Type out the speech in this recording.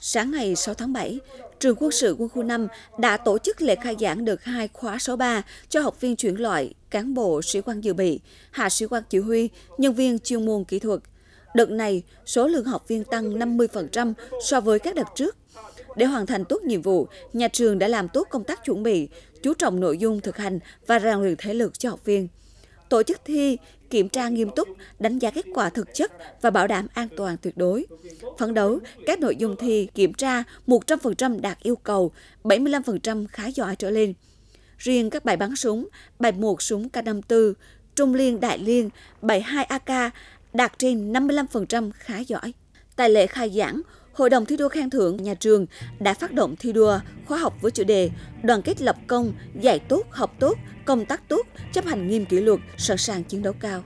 Sáng ngày 6 tháng 7, Trường Quân sự Quân khu 5 đã tổ chức lễ khai giảng đợt 2 khóa số 3 cho học viên chuyển loại, cán bộ sĩ quan dự bị, hạ sĩ quan chỉ huy, nhân viên chuyên môn kỹ thuật. Đợt này, số lượng học viên tăng 50% so với các đợt trước. Để hoàn thành tốt nhiệm vụ, nhà trường đã làm tốt công tác chuẩn bị, chú trọng nội dung thực hành và rèn luyện thể lực cho học viên. Tổ chức thi, kiểm tra nghiêm túc, đánh giá kết quả thực chất và bảo đảm an toàn tuyệt đối. Phấn đấu, các nội dung thi, kiểm tra 100% đạt yêu cầu, 75% khá giỏi trở lên. Riêng các bài bắn súng, bài 1 súng K54, trung liên đại liên, bài 2 AK đạt trên 55% khá giỏi. Tại lễ khai giảng, Hội đồng thi đua khen thưởng nhà trường đã phát động thi đua khóa học với chủ đề đoàn kết lập công, dạy tốt, học tốt, công tác tốt, chấp hành nghiêm kỷ luật, sẵn sàng chiến đấu cao.